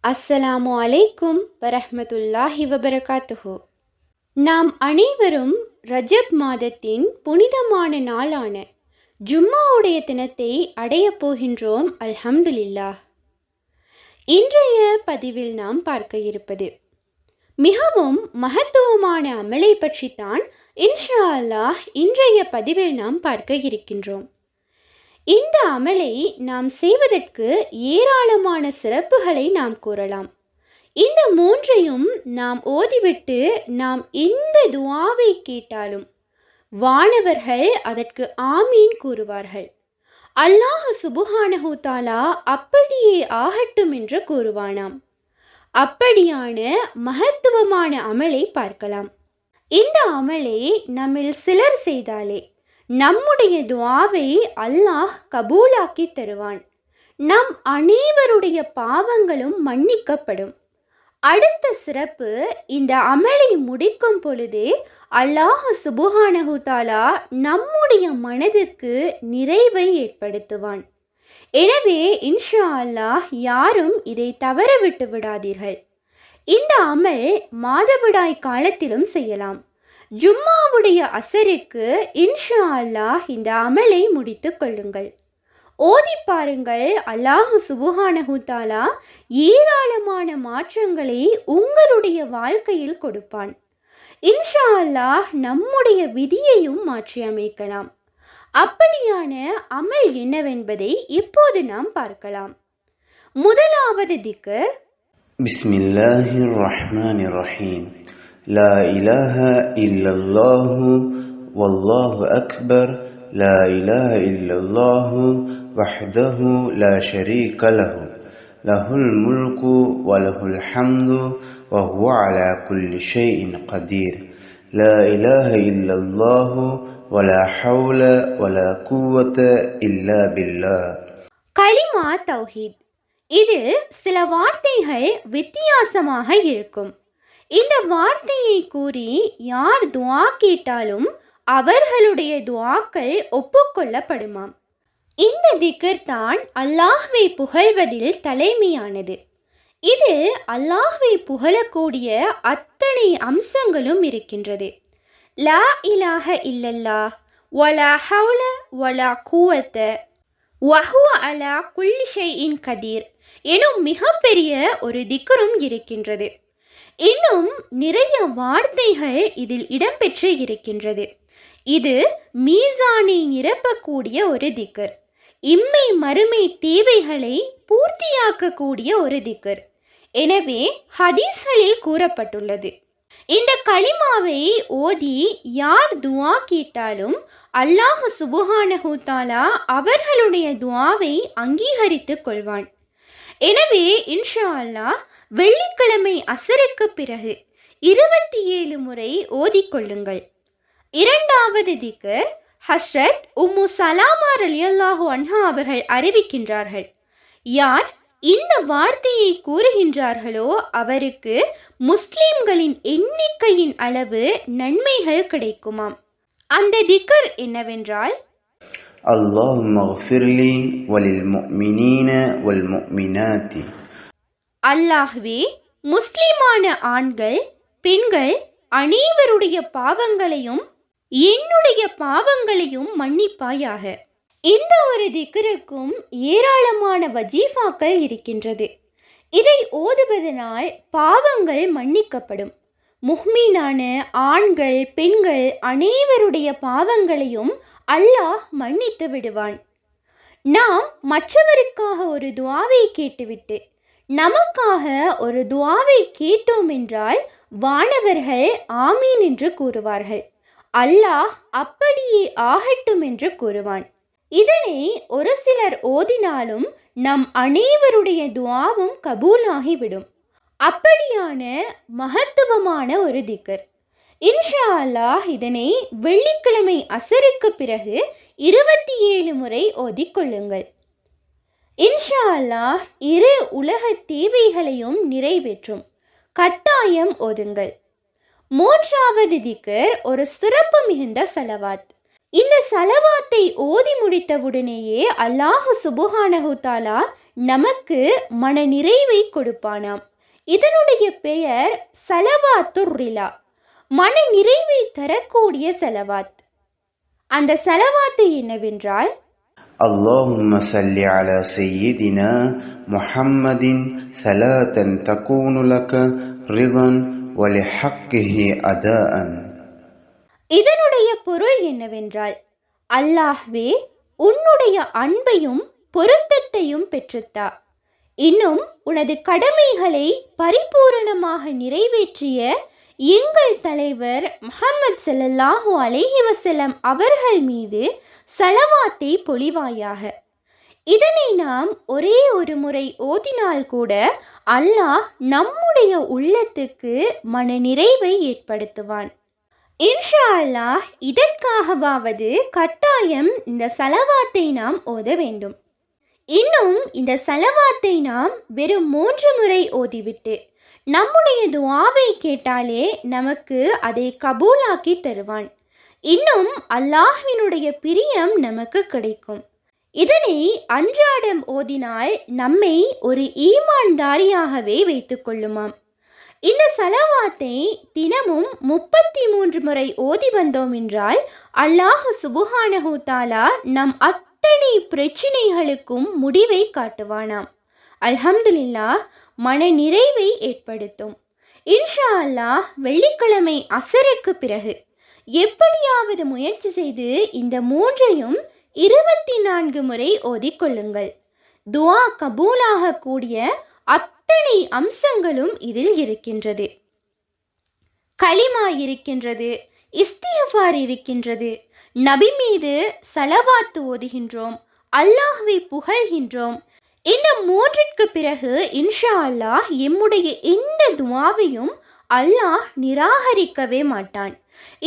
அஸ்ஸலாமு அலைக்கும் வரஹ்மத்துல்லாஹி வபரகாத்துஹு. நாம் அனைவரும் ரஜப் மாதத்தின் புனிதமான நாளான ஜும்மாவுடைய தினத்தை அடையப் போகின்றோம். அல்ஹம்துலில்லாஹ். இன்றைய பதிவில் நாம் பார்க்க இருப்பது மிகவும் மகத்துவமான அமலை பற்றித்தான் இன்ஷா அல்லாஹ் இன்றைய பதிவில் நாம் பார்க்க இருக்கின்றோம். இந்த அமலை நாம் செய்வதற்கு ஏராளமான சிறப்புகளை நாம் கூறலாம். இந்த மூன்றையும் நாம் ஓதிவிட்டு நாம் எந்த துஆவை கேட்டாலும் வானவர்கள் அதற்கு ஆமீன் கூறுவார்கள். அல்லாஹ் சுப்ஹானஹு தஆலா அப்படியே ஆகட்டும் என்று கூறுவானாம். அப்படியான மகத்துவமான அமலை பார்க்கலாம். இந்த அமலை நம்மில் சிலர் செய்தாலே நம்முடைய துஆவை அல்லாஹ் கபூலாக்கி தருவான். நம் அனைவருடைய பாவங்களும் மன்னிக்கப்படும். அடுத்த சிறப்பு, இந்த அமலை முடிக்கும் பொழுது அல்லாஹ் சுப்ஹானஹு தஆலா நம்முடைய மனதுக்கு நிறைவை ஏற்படுத்துவான். எனவே இன்ஷா அல்லாஹ் யாரும் இதை தவற விட்டு விடாதீர்கள். இந்த அமல் மாதவிடாய் காலத்திலும் செய்யலாம். ஜும்மாவுடைய அசருக்கு இன்ஷா அல்லாஹ் இந்த அமலை முடித்து கொள்ளுங்கள். ஓதி பாருங்கள். அல்லாஹ் சுப்ஹானஹு தஆலா ஏராளமான மாற்றங்களை உங்களுடைய வாழ்க்கையில் கொடுப்பான். இன்ஷா அல்லாஹ் நம்முடைய விதியையும் மாற்றி அமைக்கலாம். அப்படியான அமல் என்னவென்பதை இப்போது நாம் பார்க்கலாம். முதலாவது திக்ர், பிஸ்மில்லாஹிர் ரஹ்மானிர் ரஹீம். லா இலாஹ இல்லல்லாஹு வல்லாஹு அக்பர். லா இலாஹ இல்லல்லாஹு வஹ்தஹு லா ஷரீக லஹு. லஹுல் முல்கு வ லஹுல் ஹம்து வ ஹுவ அலா குல்லி ஷைஇன் கதீர். லா இலாஹ இல்லல்லாஹு வ லா ஹவ்ல வ லா குவத இல்லா பில்லாஹ். கலிமா தௌஹீத். இதில் சில வார்த்தைகள் வித்தியாசமாக இருக்கும். இந்த வார்த்தையை கூறி யார் துஆ கேட்டாலும் அவர்களுடைய துஆக்கள் ஒப்புக்கொள்ளப்படுமாம். இந்த திக்ர் தான் அல்லாஹ்வை புகழ்வதில் தலைமையானது. இதில் அல்லாஹ்வை புகழக்கூடிய அத்தனை அம்சங்களும் இருக்கின்றது. லா இலாஹ இல்லல்லாஹ் வலா ஹவ்ல வலா குவத வஹுவ அலா குல்லி ஷைஇன் கதீர் எனும் மிகப்பெரிய ஒரு திக்ரும் இருக்கின்றது. இன்னும் நிறைய வார்த்தைகள் இதில் இடம்பெற்று இருக்கின்றது. இது மீசானை நிரப்பக்கூடிய ஒரு திக்ர். இம்மை மறுமை தேவைகளை பூர்த்தியாக்கக்கூடிய ஒரு திக்ர். எனவே ஹதீஸ்களில் கூறப்பட்டுள்ளது, இந்த கலிமாவை ஓதி யார் துஆ கேட்டாலும் அல்லாஹ் சுப்ஹானஹு தஆலா அவர்களுடைய துஆவை அங்கீகரித்துக் கொள்வான். எனவே இன்ஷா அல்லாஹ் வெள்ளிக்கிழமை அசருக்கு பிறகு 27 முறை ஓதிக்கொள்ளுங்கள். இரண்டாவது திக்ர், ஹஸ்ரத் உம்மு சலாமா ரலியல்லாஹு அன்ஹா அவர்கள் அறிவிக்கின்றார்கள், யார் இந்த வார்த்தையை கூறுகின்றார்களோ அவருக்கு முஸ்லிம்களின் எண்ணிக்கையின் அளவு நன்மைகள் கிடைக்குமாம். அந்த திக்ர் என்னவென்றால், அல்லாஹும்ம ஃபிர்லி வலில் முஃமினீன வல் முஃமினாத்தி. அல்லாஹ்வே, முஸ்லிமான ஆண்கள் பெண்கள் அனைவருடைய பாவங்களையும் என்னுடைய பாவங்களையும் மன்னிப்பாயாக. இந்த ஒரு திக்ருக்கும் ஏராளமான வஜீஃபாக்கள் இருக்கின்றது. இதை ஓதுவதனால் பாவங்கள் மன்னிக்கப்படும். முஹ்மீனான ஆண்கள் பெண்கள் அனைவருடைய பாவங்களையும் அல்லாஹ் மன்னித்து விடுவான். நாம் மற்றவருக்காக ஒரு துஆவை கேட்டுவிட்டு நமக்காக ஒரு துஆவை கேட்டோம் என்றால் வானவர்கள் ஆமீன் என்று கூறுவார்கள். அல்லாஹ் அப்படியே ஆகட்டும் என்று கூறுவான். இதனை ஒரு சிலர் ஓதினாலும் நம் அனைவருடைய துஆவும் கபூலாகிவிடும். அப்படியான மகத்துவமான ஒரு திக்ர். இன்ஷா அல்லாஹ் இதனை வெள்ளிக்கிழமை அசருக்கு பிறகு 27 முறை ஓதிக்கொள்ளுங்கள். இன்ஷா அல்லாஹ் இரு உலக தேவைகளையும் நிறைவேற்றும். கட்டாயம் ஓதுங்கள். மூன்றாவது திக்ர் ஒரு சிறப்பு மிகுந்த சலவாத். இந்த சலவாத்தை ஓதி முடித்தவுடனேயே அல்லாஹ் சுப்ஹானஹு தஆலா நமக்கு மன நிறைவை கொடுப்பானாம். இதனுடைய பெயர் சலவாத்துர் ரிலா, மன நிறைவை தரக்கூடிய சலவாத். அந்த சலவாத்து என்னவென்றால், اللهم صل على سيدنا محمد صلاة تكون لك رضا ولحقه أداء. இதனுடைய பொருள் என்னவென்றால், அல்லாஹ்வே உன்னுடைய அன்பையும் பொருத்தத்தையும் பெற்றுத்தா, இன்னும் உனது கடமைகளை பரிபூரணமாக நிறைவேற்றிய எங்கள் தலைவர் முஹம்மது ஸல்லல்லாஹு அலைஹி வஸல்லம் அவர்கள் மீது சலவாத்தை பொழிவாயாக. இதனை நாம் ஒரே ஒரு முறை ஓதினால் கூட அல்லாஹ் நம்முடைய உள்ளத்துக்கு மன நிறைவை ஏற்படுத்துவான். இன்ஷா அல்லாஹ் இதற்காகவாவது கட்டாயம் இந்த சலவாத்தை நாம் ஓத வேண்டும். இன்னும் இந்த சலவாத்தை நாம் வெறும் 3 முறை ஓதிவிட்டு நம்முடைய துஆவை கேட்டாலே நமக்கு அதை கபூலாக்கி தருவான். இன்னும் அல்லாஹ்வினுடைய பிரியம் நமக்கு கிடைக்கும். இதனை அன்றாடம் ஓதினால் நம்மை ஒரு ஈமான்தாரியாகவே வைத்துக் கொள்ளுமாம். இந்த சலவாத்தை தினமும் 33 முறை ஓதி வந்தோம் என்றால் அல்லாஹ் சுப்ஹானஹு தஆலா நம் அத்தனை பிரச்சினைகளுக்கும் முடிவை காட்டுவானாம். அல்ஹம்துலில்லாஹ், மன நிறைவை ஏற்படுத்தும். இன்ஷா அல்லாஹ் வெள்ளிக்கிழமை அசருக்கு பிறகு எப்படியாவது முயற்சி செய்து இந்த 3ஐயும் 24 முறை ஓதிக்கொள்ளுங்கள். துஆ கபூலாக கூடிய அத்தனை அம்சங்களும் இதில் இருக்கின்றது. கலிமா இருக்கின்றது, இஸ்திக்ஃபார் இருக்கின்றது, நபி மீது சலவாத்து ஓதுகின்றோம், அல்லாஹ்வை புகழ்கின்றோம். இந்த 3ற்கு பிறகு இன்ஷா அல்லாஹ் எம்முடைய எந்த துஆவையும் அல்லாஹ் நிராகரிக்கவே மாட்டான்.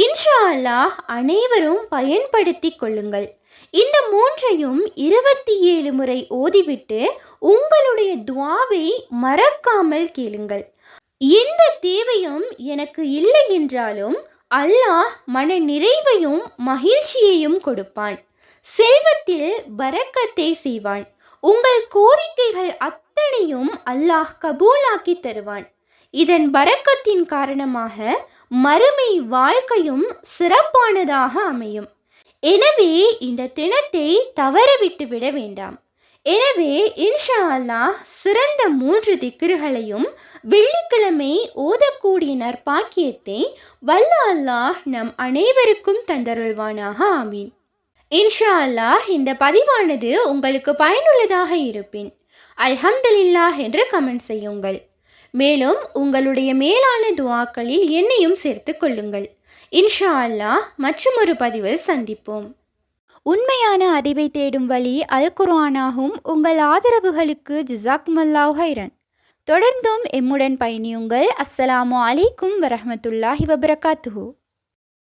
இன்ஷா அல்லாஹ் அனைவரும் பயன்படுத்தி கொள்ளுங்கள். இந்த 3ஐயும் 27 முறை ஓதிவிட்டு உங்களுடைய துஆவை மறக்காமல் கேளுங்கள். எந்த தேவையும் எனக்கு இல்லை என்றாலும் அல்லாஹ் மன நிறைவையும் மகிழ்ச்சியையும் கொடுப்பான். செல்வத்தில் பரக்கத்தை செய்வான். உங்கள் கோரிக்கைகள் அத்தனையும் அல்லாஹ் கபூலாக்கி தருவான். இதன் பரக்கத்தின் காரணமாக மறுமை வாழ்க்கையும் சிறப்பானதாக அமையும். எனவே இந்த தினத்தை தவறவிட்டு விட வேண்டாம். எனவே இன்ஷா அல்லாஹ் சிறந்த 3 திக்ருகளையும் வெள்ளிக்கிழமை ஓதக்கூடிய நற்பாக்கியத்தை வல்ல அல்லாஹ் நம் அனைவருக்கும் தந்தருள்வானாக. ஆமீன். இன்ஷா அல்லாஹ் இந்த பதிவானது உங்களுக்கு பயனுள்ளதாக இருப்பின் அல்ஹம்துலில்லாஹ் என்று கமெண்ட் செய்யுங்கள். மேலும் உங்களுடைய மேலான துஆக்களில் என்னையும் சேர்த்து கொள்ளுங்கள். இன்ஷா அல்லாஹ் மற்றொரு பதிவில் சந்திப்போம். உண்மையான அறிவை தேடும் வழி அல் குர்ஆனாகும். உங்கள் ஆதரவுகளுக்கு ஜஸாக்குமுல்லாஹ் ஹைரன். தொடர்ந்தும் எம்முடன் பயணியுங்கள். அஸ்ஸலாமு அலைக்கும் வரஹ்மத்துல்லாஹி வபரகாத்துஹு.